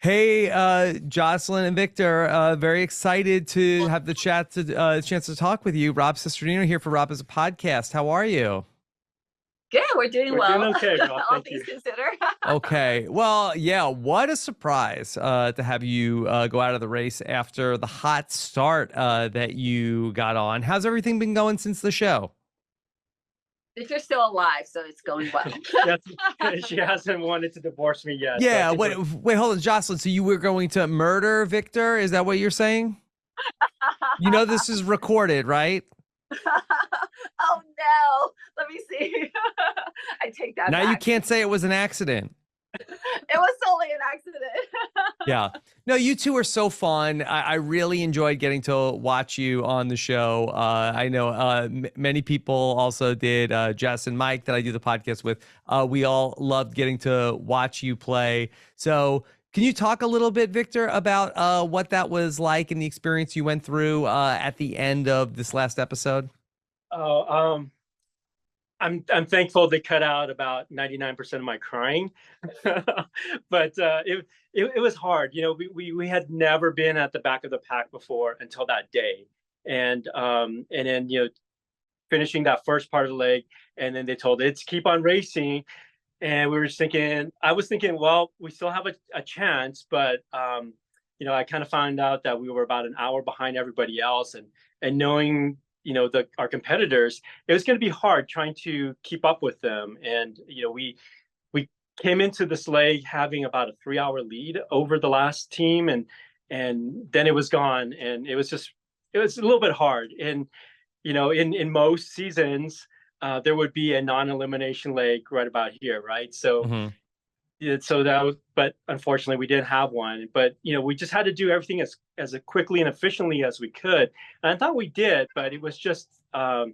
Hey, Jocelyn and Victor, very excited to have the chance to talk with you. Rob Cesternino here for Rob as a podcast. How are you? Good, we're doing We're doing well. okay, Rob. All Thank things you. considered. Okay. Well, yeah, what a surprise to have you go out of the race after the hot start that you got on. How's everything been going since the show? If you're still alive, so it's going well. Yes, she hasn't wanted to divorce me yet. So I Yeah, think wait, hold on, Jocelyn. So you were going to murder Victor? Is that what you're saying? You know this is recorded, right? Oh no, let me see. I take that Now you back. can't say it was an accident. It was totally an accident. Yeah. No, you two are so fun. I really enjoyed getting to watch you on the show. I know many people also did. Jess and Mike that I do the podcast with. We all loved getting to watch you play. So can you talk a little bit, Victor, about what that was like and the experience you went through at the end of this last episode? oh, I'm thankful they cut out about 99% of my crying, but it was hard. You know, we had never been at the back of the pack before until that day, and then finishing that first part of the leg, and then they told it's keep on racing, and we were just thinking. I was thinking, well, we still have a chance, but I kind of found out that we were about an hour behind everybody else, and knowing our competitors, it was going to be hard trying to keep up with them. And we came into this leg having about a 3 hour lead over the last team, and then it was gone, and it was a little bit hard. And in most seasons, there would be a non-elimination leg right about here, right? So Mhm. so that was, but unfortunately we didn't have one. But we just had to do everything as quickly and efficiently as we could, and I thought we did. But it was just a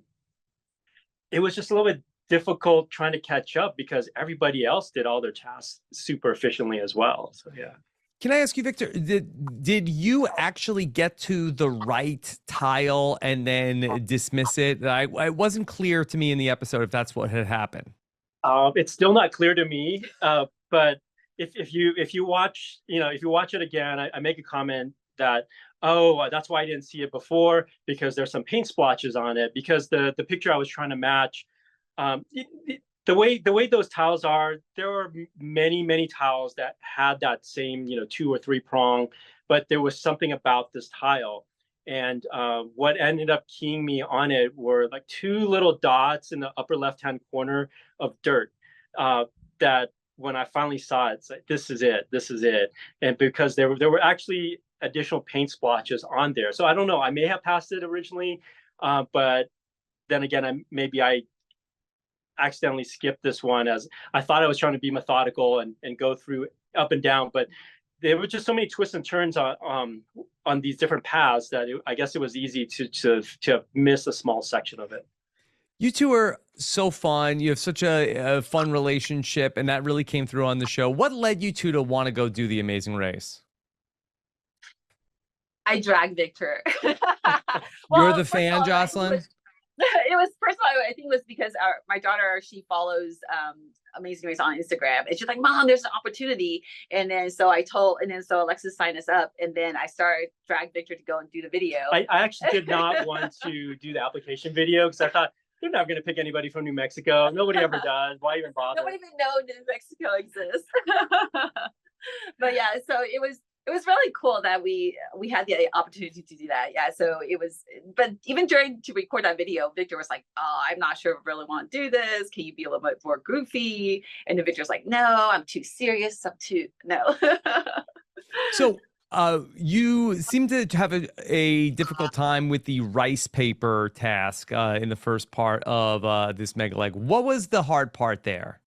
little bit difficult trying to catch up because everybody else did all their tasks super efficiently as well. So yeah. Can I ask you, Victor, did you actually get to the right tile and then dismiss it? It wasn't clear to me in the episode if that's what had happened. It's still not clear to me, but if you watch if you watch it again, I make a comment that, oh, that's why I didn't see it before, because there's some paint splotches on it, because the picture I was trying to match, the way those tiles are, there were many tiles that had that same 2 or 3 prong, but there was something about this tile. And what ended up keying me on it were like two little dots in the upper left hand corner of dirt, that when I finally saw it, it's like, this is it. And because there were actually additional paint splotches on there, so I don't know, I may have passed it originally, but then again, maybe I accidentally skipped this one, as I thought I was trying to be methodical and go through up and down, but there were just so many twists and turns on these different paths that I guess it was easy to miss a small section of it. You two are so fun. You have such a fun relationship, and that really came through on the show. What led you two to want to go do the Amazing Race? I dragged Victor. You're Well, the first of fan, all, Jocelyn? it was first of all, I think it was because my daughter, she follows Amazing Race on Instagram, and she's like, "Mom, there's an opportunity." And then so Alexis signed us up, and then I started drag Victor to go and do the video. I actually did not want to do the application video because I thought they're not going to pick anybody from New Mexico. Nobody ever does. Why even bother? Nobody even knows New Mexico exists. But yeah, so it was really cool that we had the opportunity to do that. Yeah, so it was, but even during to record that video, Victor was like, "Oh, I'm not sure if I really want to do this. Can you be a little bit more goofy?" And then Victor's like, "No, I'm too serious. I'm too no." So you seem to have a difficult time with the rice paper task in the first part of this mega leg. What was the hard part there?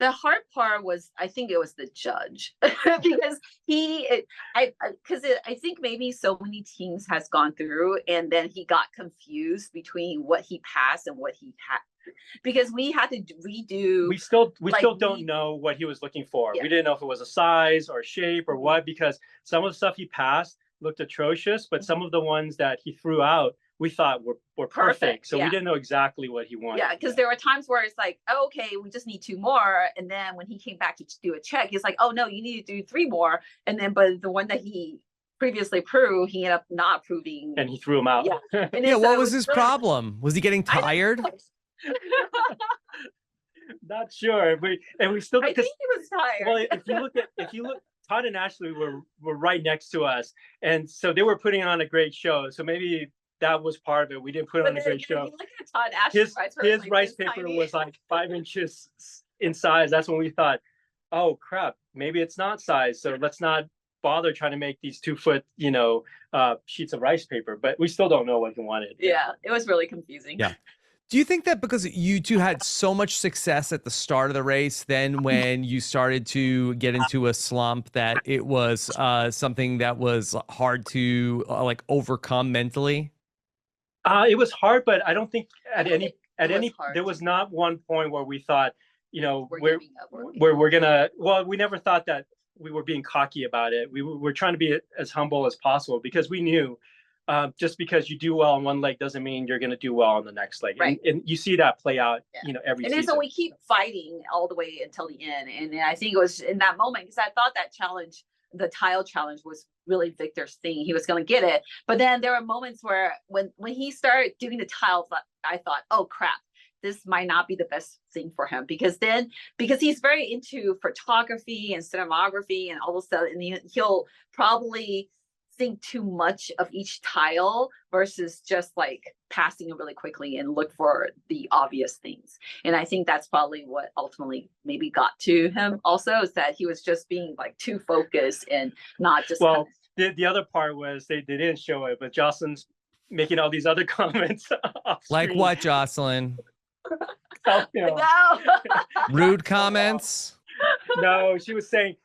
The hard part was, I think it was the judge, because I think maybe so many teams has gone through, and then he got confused between what he passed and what he had, because we had to redo. We still don't know what he was looking for. Yeah. We didn't know if it was a size or shape or what, because some of the stuff he passed looked atrocious, but some of the ones that he threw out we thought were perfect. So yeah. we didn't know exactly what he wanted. Yeah, because there were times where it's like, oh, okay, we just need 2 more. And then when he came back to do a check, he's like, oh, no, you need to do 3 more. And then, but the one that he previously approved, he ended up not approving. And he threw him out. Yeah. And Yeah, so what it was his really- problem? Was he getting tired? Not sure. We still, I think he was tired. well, if you look, Todd and Ashley were right next to us, and so they were putting on a great show. So maybe that was part of it. We didn't put on a great show. Look at Todd Ashley's His rice paper was like 5 inches in size. That's when we thought, oh crap, maybe it's not size. So let's not bother trying to make these 2-foot, sheets of rice paper. But we still don't know what he wanted. Yeah, it was really confusing. Yeah. Do you think that because you two had so much success at the start of the race, then when you started to get into a slump, that it was something that was hard to like overcome mentally? It was hard, but I don't think there was hard. not one point where we thought, We're giving up, we're gonna. Well, we never thought that we were being cocky about it. We were trying to be as humble as possible because we knew. Just because you do well on one leg doesn't mean you're going to do well on the next leg. Right. And you see that play out, every and season. so we keep fighting all the way until the end. And I think it was in that moment, because I thought that challenge, the tile challenge, was really Victor's thing. He was going to get it. But then there were moments where when he started doing the tiles, I thought, oh, crap, this might not be the best thing for him. Because he's very into photography and cinematography and all this stuff. And he'll probably think too much of each tile versus just like passing it really quickly and look for the obvious things. And I think that's probably what ultimately maybe got to him also, is that he was just being like too focused and not just. Well, the other part was they didn't show it, but Jocelyn's making all these other comments off Like screen. what, Jocelyn? No. Rude comments? No, she was saying,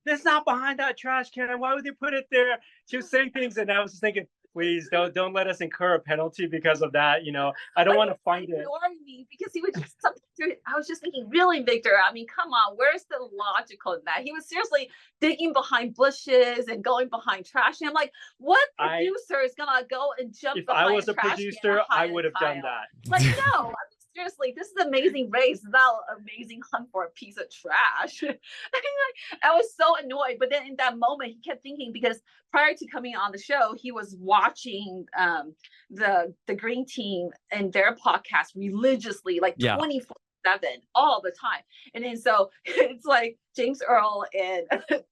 "It's not behind that trash can. Why would they put it there?" She was saying things, and I was just thinking, please don't let us incur a penalty because of that. I don't want to find it. Ignoring me because he was just something. I was just thinking, really, Victor? I mean, come on, where's the logical in that? He was seriously digging behind bushes and going behind trash. And I'm like, what producer is gonna go and jump? If I was a trash producer, I would have done that. Like, no. I mean, seriously, this is an amazing race. It's not an amazing hunt for a piece of trash. I was so annoyed. But then in that moment, he kept thinking, because prior to coming on the show, he was watching the green team and their podcast religiously, like 24/7 all the time. And then so it's like James Earl and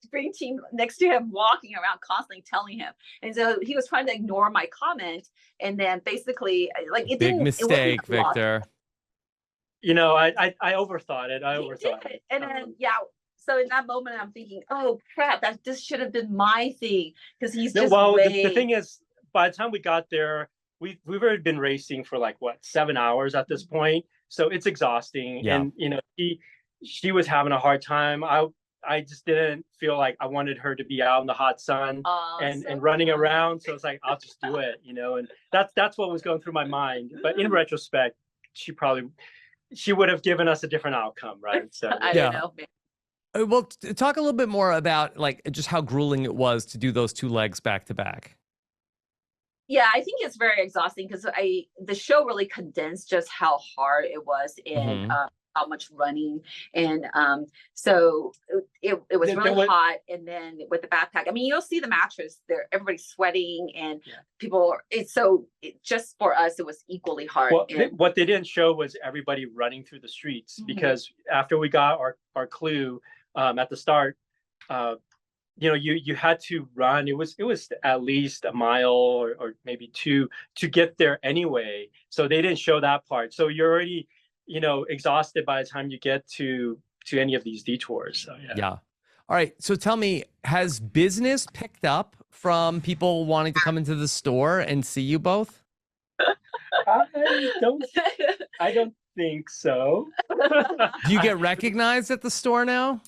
green team next to him walking around constantly telling him. And so he was trying to ignore my comment. And then basically, like, it didn't. Big mistake, Victor. I overthought it. I overthought it. And then, so in that moment, I'm thinking, oh, crap, this should have been my thing. Because he's just the thing is, by the time we got there, we've already been racing for 7 hours at this point. So it's exhausting. Yeah. And, she was having a hard time. I just didn't feel like I wanted her to be out in the hot sun and running around. So it's like, I'll just do it, and that's what was going through my mind. But in retrospect, she would have given us a different outcome, right? So I don't know. Well, talk a little bit more about just how grueling it was to do those 2 legs back to back. Yeah, I think it's very exhausting because the show really condensed just how hard it was and how much running. And so it was really hot. And then with the backpack, I mean, you'll see the mattress there, everybody's sweating and people, just for us, it was equally hard. Well, what they didn't show was everybody running through the streets, because after we got our clue at the start, you had to run. It was at least a mile or maybe 2 to get there anyway. So they didn't show that part. So you're already, exhausted by the time you get to any of these detours. So yeah. All right. So tell me, has business picked up from people wanting to come into the store and see you both? I don't think so. Do you get recognized at the store now?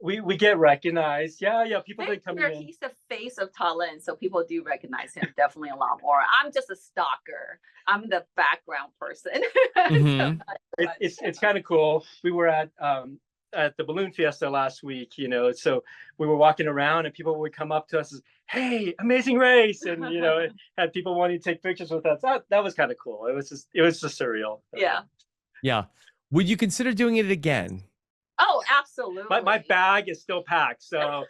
We get recognized. Yeah. People that come in. He's the face of Talent, so people do recognize him definitely a lot more. I'm just a stalker. I'm the background person. It's kind of cool. We were at at the balloon fiesta last week, you know, so we were walking around and people would come up to us as, hey, amazing race. And, you know, it had people wanting to take pictures with us. That was kind of cool. It was just surreal. Yeah. Yeah. Would you consider doing it again? Oh, absolutely. My bag is still packed. So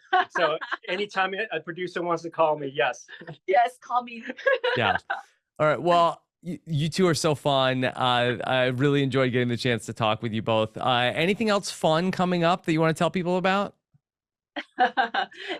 anytime a producer wants to call me, yes. Yes, call me. Yeah. All right. Well, you two are so fun. I really enjoyed getting the chance to talk with you both. Anything else fun coming up that you want to tell people about?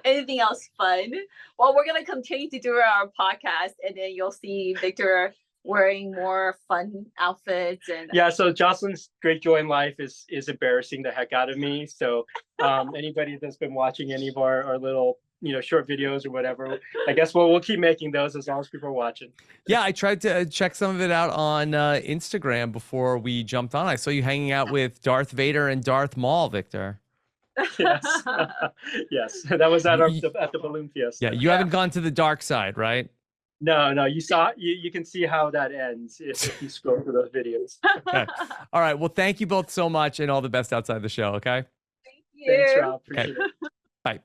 Anything else fun? Well, we're gonna continue to do our podcast, and then you'll see Victor wearing more fun outfits. And yeah, so Jocelyn's Great Joy in Life is embarrassing the heck out of me. So anybody that's been watching any of our little, you know, short videos or whatever, I guess we'll keep making those as long as people are watching. Yeah, I tried to check some of it out on Instagram before we jumped on. I saw you hanging out with Darth Vader and Darth Maul, Victor. Yes. Yes, that was at the balloon fiesta. Yeah, you haven't gone to the dark side, right? No, you can see how that ends if you scroll through those videos. Okay. All right. Well, thank you both so much, and all the best outside the show. Okay. Thank you. Thanks, Rob. Appreciate it. Bye.